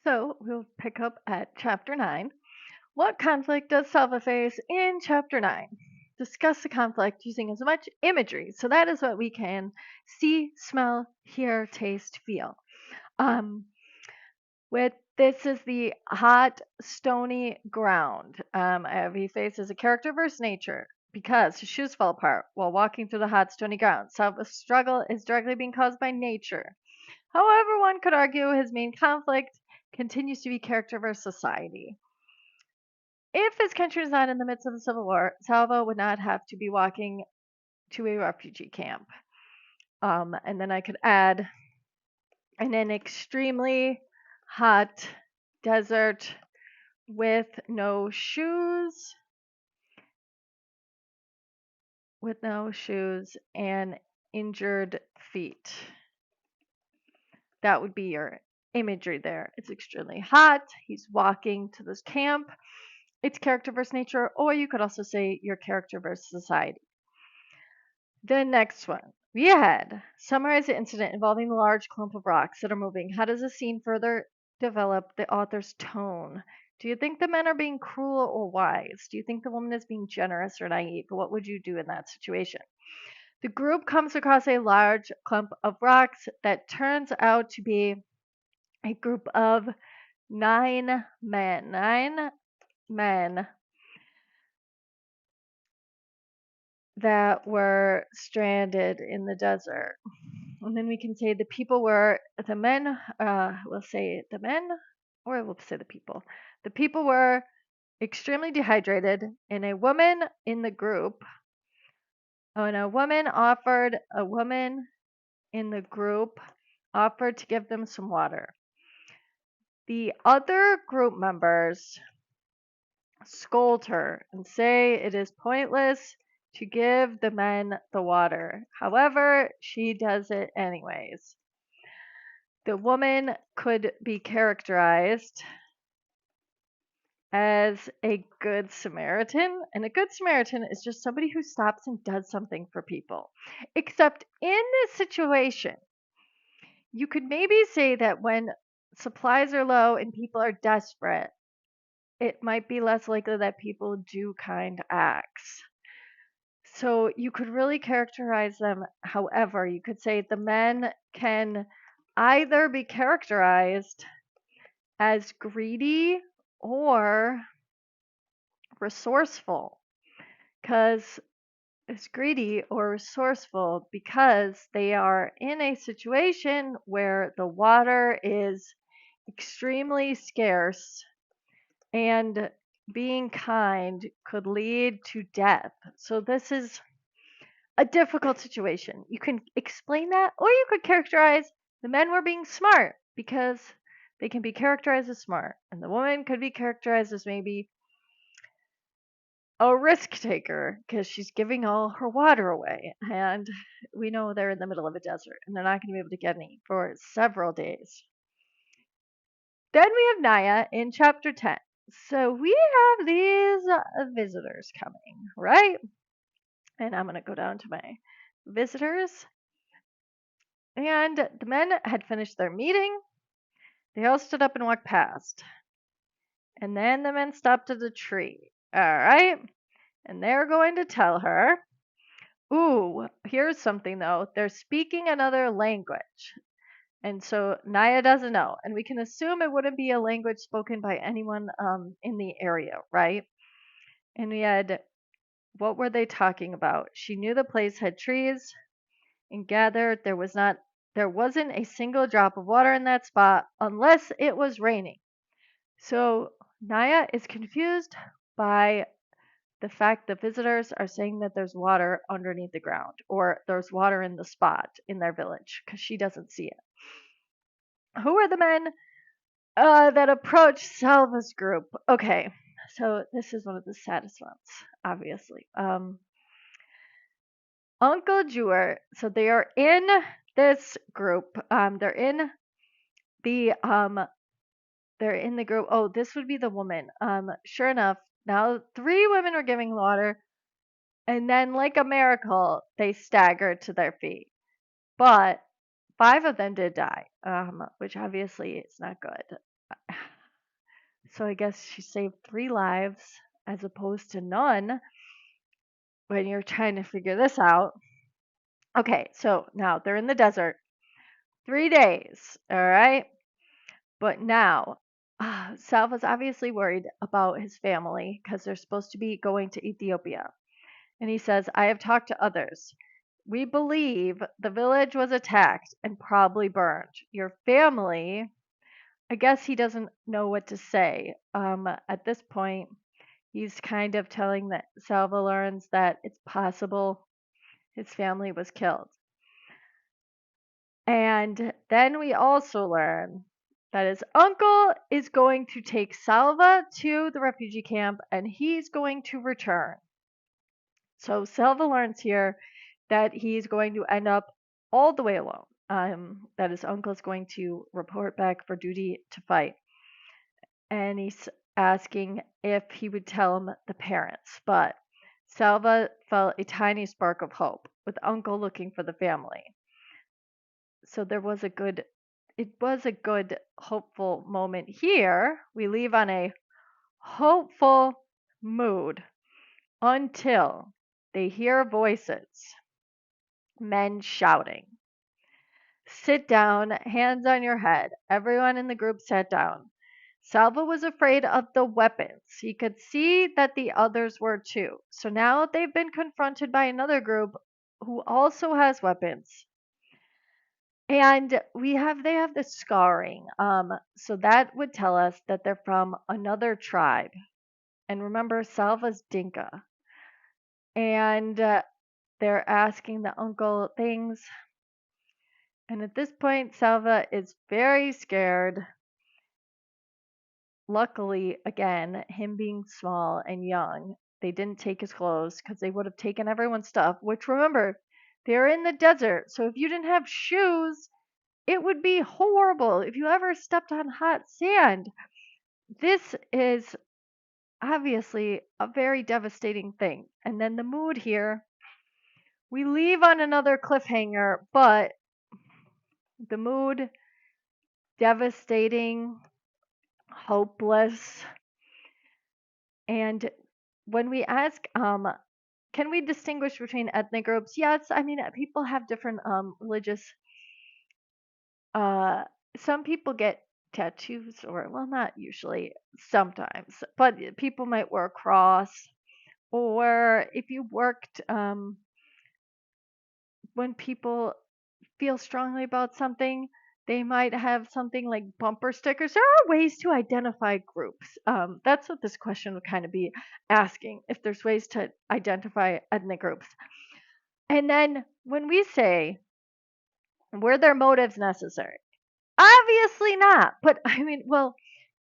So we'll pick up at chapter 9. What conflict does Salva face in chapter 9? Discuss the conflict using as much imagery. So that is what we can see, smell, hear, taste, feel. Um, with this is the hot, stony ground. He faces a character versus nature because his shoes fell apart while walking through the hot, stony ground. Salva's struggle is directly being caused by nature. However, one could argue his main conflict continues to be character versus society. If his country was not in the midst of a civil war, Salva would not have to be walking to a refugee camp. And then I could add in an extremely hot desert with no shoes, and injured feet. That would be your imagery there. It's extremely hot. He's walking to this camp. It's character versus nature, or you could also say your character versus society. The next one. We had summarize the incident involving the large clump of rocks that are moving. How does the scene further develop the author's tone? Do you think the men are being cruel or wise? Do you think the woman is being generous or naive? What would you do in that situation? The group comes across a large clump of rocks that turns out to be a group of 9 men. 9 men that were stranded in the desert. And then we can say the people were the men, we'll say the men, or we'll say the people. The people were extremely dehydrated, and a woman in the group, and a woman in the group offered to give them some water. The other group members scold her and say it is pointless to give the men the water. However, she does it anyways. The woman could be characterized as a good Samaritan, and a good Samaritan is just somebody who stops and does something for people. Except in this situation, you could maybe say that when supplies are low and people are desperate, it might be less likely that people do kind acts. So you could really characterize them however. You could say the men can either be characterized as greedy or resourceful. Because it's greedy or resourceful because they are in a situation where the water is extremely scarce and being kind could lead to death. So this is a difficult situation. You can explain that, or you could characterize the men were being smart because they can be characterized as smart, and the woman could be characterized as maybe a risk taker because she's giving all her water away. And we know they're in the middle of a desert and they're not going to be able to get any for several days. Then we have Naya in chapter 10. So we have these visitors coming, right? And I'm going to go down to my visitors. And the men had finished their meeting. They all stood up and walked past. And then the men stopped at a tree. All right. And they're going to tell her, ooh, here's something though. They're speaking another language. And so Naya doesn't know. And we can assume it wouldn't be a language spoken by anyone in the area, right? And we had, what were they talking about? She knew the place had trees and gathered there wasn't a single drop of water in that spot unless it was raining. So Naya is confused by the fact that visitors are saying that there's water underneath the ground or there's water in the spot in their village because she doesn't see it. Who are the men that approach Salva's group? Okay, so this is one of the saddest ones, obviously. Uncle Jewar. So they are in this group. They're in the group. Oh, this would be the woman. Sure enough, now 3 women are giving water, and then like a miracle, they staggered to their feet. But 5 of them did die, which obviously is not good. So I guess she saved 3 lives as opposed to none when you're trying to figure this out. Okay, so now they're in the desert. 3 days, all right? But now, Salva's obviously worried about his family because they're supposed to be going to Ethiopia. And he says, I have talked to others. We believe the village was attacked and probably burned. Your family, I guess he doesn't know what to say. At this point, he's kind of telling that Salva learns that it's possible his family was killed. And then we also learn that his uncle is going to take Salva to the refugee camp and he's going to return. So Salva learns here that he's going to end up all the way alone. That his uncle is going to report back for duty to fight. And he's asking if he would tell him the parents. But Salva felt a tiny spark of hope with uncle looking for the family. So it was a good hopeful moment here. We leave on a hopeful mood until they hear voices, men shouting. Sit down, hands on your head. Everyone in the group sat down. Salva was afraid of the weapons. He could see that the others were too. So now they've been confronted by another group who also has weapons. And they have the scarring. So that would tell us that they're from another tribe. And remember, Salva's Dinka. And they're asking the uncle things. And at this point, Salva is very scared. Luckily, again, him being small and young, they didn't take his clothes because they would have taken everyone's stuff, which remember, they're in the desert. So if you didn't have shoes, it would be horrible if you ever stepped on hot sand. This is obviously a very devastating thing. And then the mood here, we leave on another cliffhanger, but the mood, devastating, hopeless. And when we ask, can we distinguish between ethnic groups? Yes, I mean, people have different religious. Uh, some people get tattoos, or well, not usually, sometimes, but people might wear a cross. Or if you worked, when people feel strongly about something, they might have something like bumper stickers. There are ways to identify groups. That's what this question would kind of be asking, if there's ways to identify ethnic groups. And then when we say, were their motives necessary? Obviously not. But I mean, well,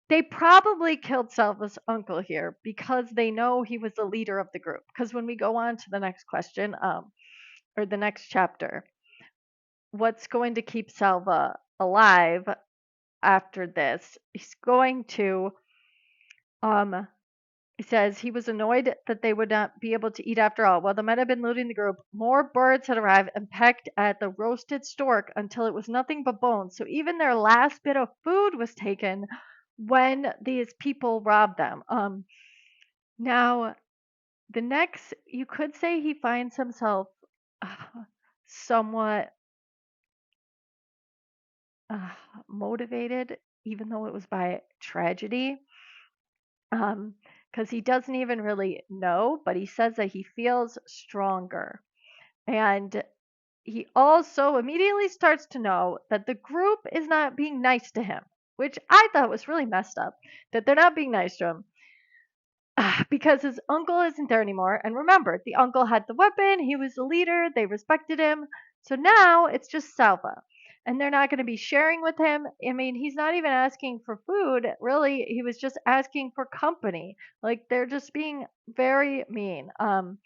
they probably killed Salva's uncle here because they know he was the leader of the group. Because when we go on to the next question, or the next chapter, what's going to keep Salva alive after this? He's going to, he says he was annoyed that they would not be able to eat after all. While the men had been looting the group, more birds had arrived and pecked at the roasted stork until it was nothing but bones. So even their last bit of food was taken when these people robbed them. Now, the next, you could say he finds himself uh, somewhat uh, motivated, even though it was by tragedy. Because he doesn't even really know, but he says that he feels stronger. And he also immediately starts to know that the group is not being nice to him, which I thought was really messed up, that they're not being nice to him. Because his uncle isn't there anymore. And remember, the uncle had the weapon, he was the leader, they respected him. So now it's just Salva. And they're not going to be sharing with him. I mean, he's not even asking for food. Really, he was just asking for company. Like they're just being very mean. And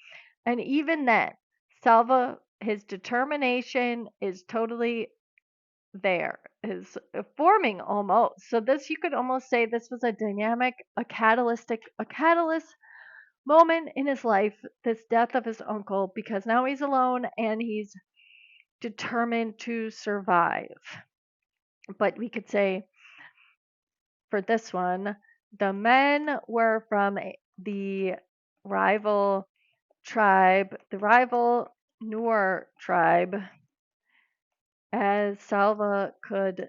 even then, Salva, his determination is totally there, is forming almost. So this, you could almost say this was a dynamic, a catalyst moment in his life, this death of his uncle, because now he's alone and he's determined to survive. But we could say for this one The men were from the rival tribe, the rival Noor tribe, as Salva could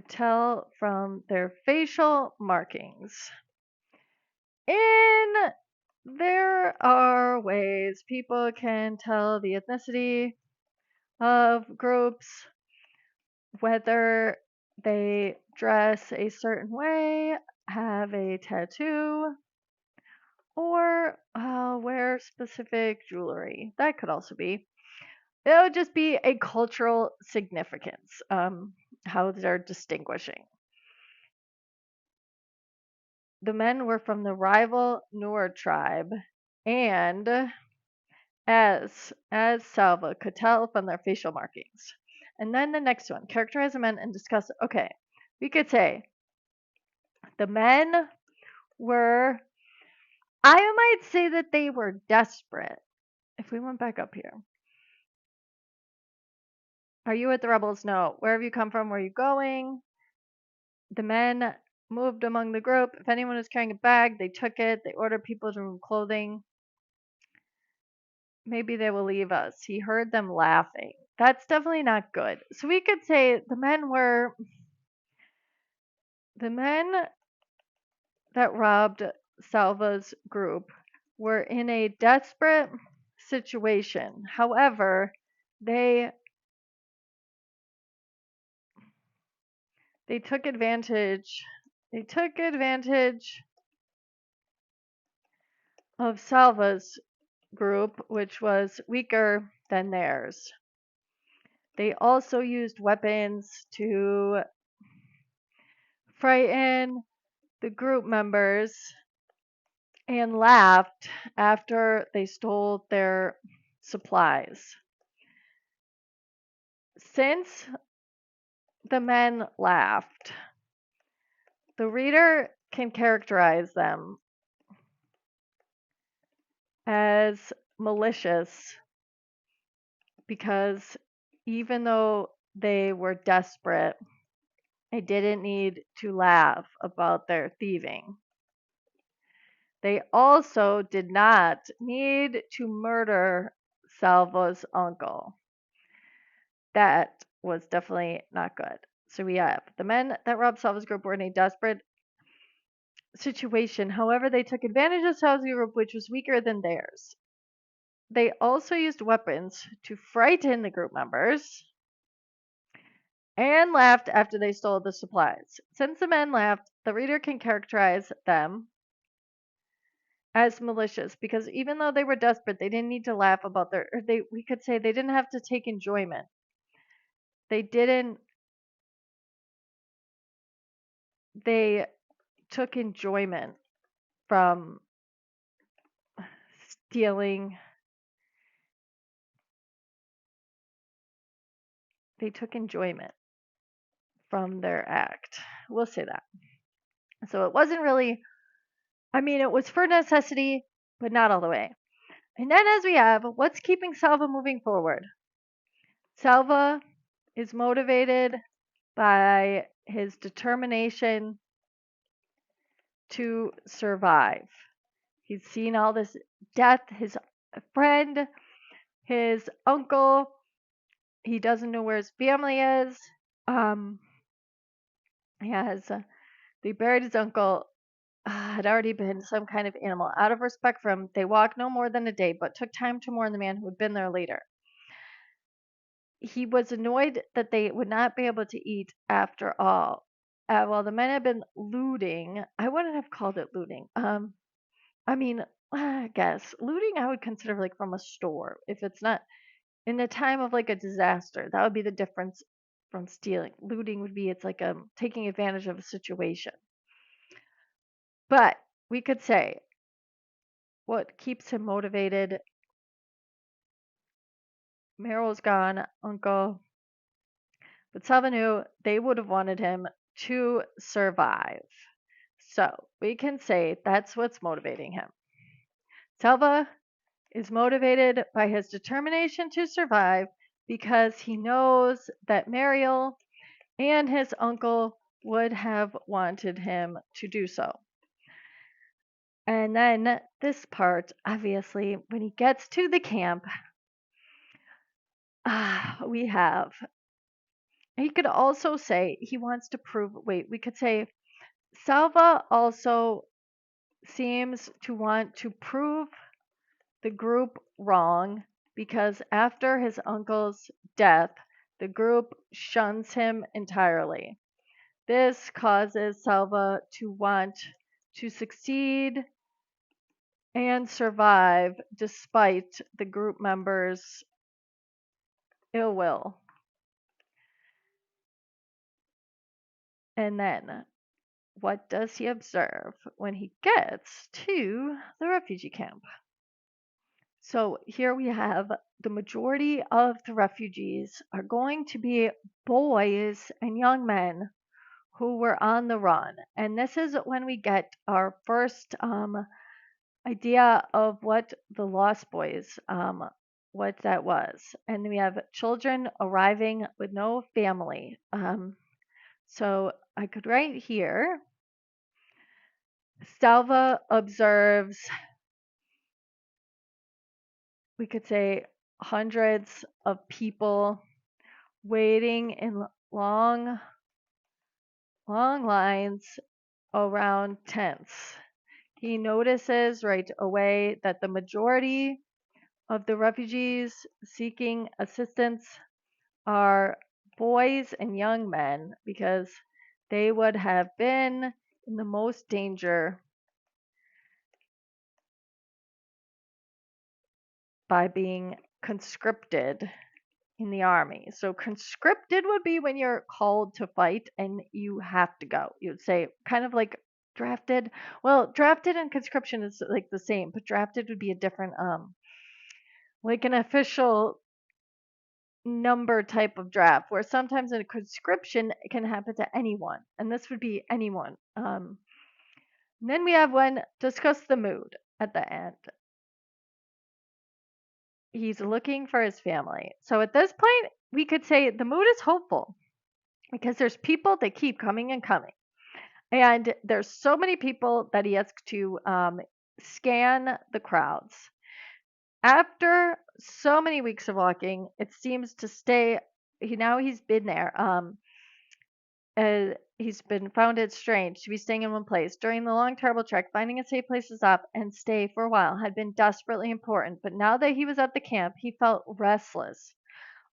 tell from their facial markings. In there are ways people can tell the ethnicity of groups, whether they dress a certain way, have a tattoo, or wear specific jewelry. That could also be. It would just be a cultural significance, how they're distinguishing. The men were from the rival Noor tribe, and as Salva could tell from their facial markings. And then the next one, characterize the men and discuss. Okay, we could say the men were, I might say that they were desperate. If we went back up here, are you with the rebels? No. Where have you come from? Where are you going? The men moved among the group. If anyone was carrying a bag, they took it. They ordered people to remove clothing. Maybe they will leave us. He heard them laughing. That's definitely not good. So we could say the men that robbed Salva's group were in a desperate situation. However, they took advantage of Salva's group, which was weaker than theirs. They also used weapons to frighten the group members and laughed after they stole their supplies. Since the men laughed, the reader can characterize them as malicious because even though they were desperate, they didn't need to laugh about their thieving. They also did not need to murder Salva's uncle. That was definitely not good. So we have the men that robbed Salva's group were in a desperate situation. However, they took advantage of Salva's group, which was weaker than theirs. They also used weapons to frighten the group members and laughed after they stole the supplies. Since the men laughed, the reader can characterize them as malicious because even though they were desperate, they didn't need to laugh about we could say they didn't have to take enjoyment. They took enjoyment from stealing. They took enjoyment from their act. We'll say that. So it wasn't really, it was for necessity, but not all the way. And then as we have, what's keeping Salva moving forward? Salva is motivated by his determination to survive. He's seen all this death, his friend, his uncle. He doesn't know where his family is. They buried his uncle. Had already been some kind of animal. Out of respect for him, they walked no more than a day, but took time to mourn the man who had been their leader. He was annoyed that they would not be able to eat after all. While the men had been looting, I wouldn't have called it looting. I guess looting I would consider like from a store. If it's not in the time of like a disaster, that would be the difference from stealing. Looting would be it's like taking advantage of a situation. But we could say what keeps him motivated. Meryl's gone, uncle. But Salva knew they would have wanted him to survive. So we can say that's what's motivating him. Salva is motivated by his determination to survive because he knows that Mariel and his uncle would have wanted him to do so. And then this part, obviously, when he gets to the camp, we have, he could also say he wants to prove, wait, we could say Salva also seems to want to prove the group wrong because after his uncle's death, the group shuns him entirely. This causes Salva to want to succeed and survive despite the group members' ill will. And then, what does he observe when he gets to the refugee camp? So here we have the majority of the refugees are going to be boys and young men who were on the run. And this is when we get our first idea of what the Lost Boys, what that was. And we have children arriving with no family. So I could write here, Salva observes, we could say hundreds of people waiting in long, long lines around tents. He notices right away that the majority of the refugees seeking assistance are boys and young men because they would have been in the most danger by being conscripted in the army. So conscripted would be when you're called to fight and you have to go. You'd say kind of like drafted. Well, drafted and conscription is like the same, but drafted would be a different like an official number type of draft where sometimes a conscription can happen to anyone and this would be anyone. Then we have when discuss the mood at the end. He's looking for his family. So at this point, we could say the mood is hopeful because there's people that keep coming and coming. And there's so many people that he has to scan the crowds. After so many weeks of walking, it seems to stay. He's been there. He's been found it strange to be staying in one place. During the long, terrible trek, finding a safe place to stop and stay for a while had been desperately important. But now that he was at the camp, he felt restless,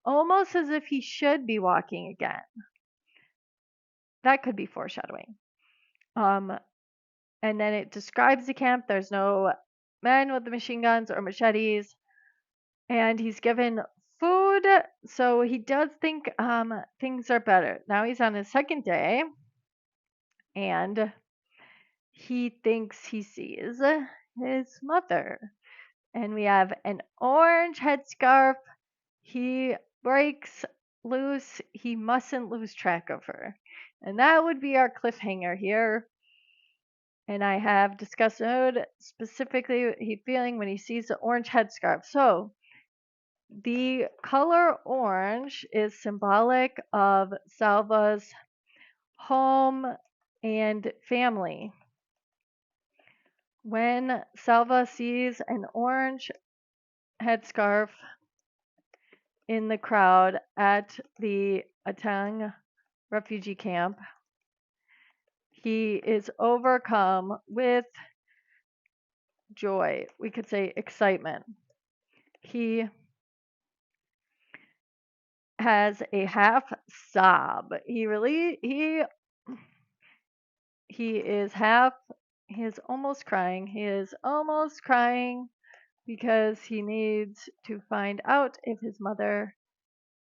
almost as if he should be walking again. That could be foreshadowing. And then it describes the camp. There's no men with the machine guns or machetes. And he's given food. So he does think things are better. Now he's on his second day. And he thinks he sees his mother. And we have an orange headscarf. He breaks loose. He mustn't lose track of her. And that would be our cliffhanger here. And I have discussed mode specifically he feeling when he sees the orange headscarf. So the color orange is symbolic of Salva's home and family. When Salva sees an orange headscarf in the crowd at the Atang refugee camp, he is overcome with joy. We could say excitement. He has a half sob. He is half, he is almost crying. He is almost crying because he needs to find out if his mother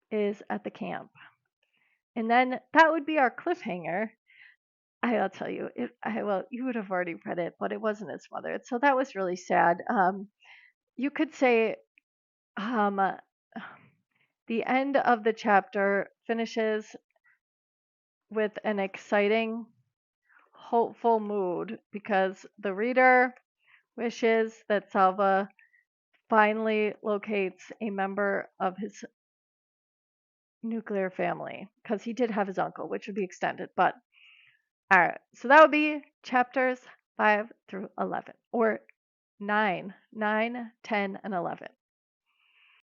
is at the camp. And then that would be our cliffhanger. I'll tell you, well, you would have already read it, but it wasn't his mother. So that was really sad. You could say um, the end of the chapter finishes with an exciting, hopeful mood because the reader wishes that Salva finally locates a member of his nuclear family because he did have his uncle, which would be extended, but All right, so that would be chapters 5 through 11, or 9, 9, 10, and 11.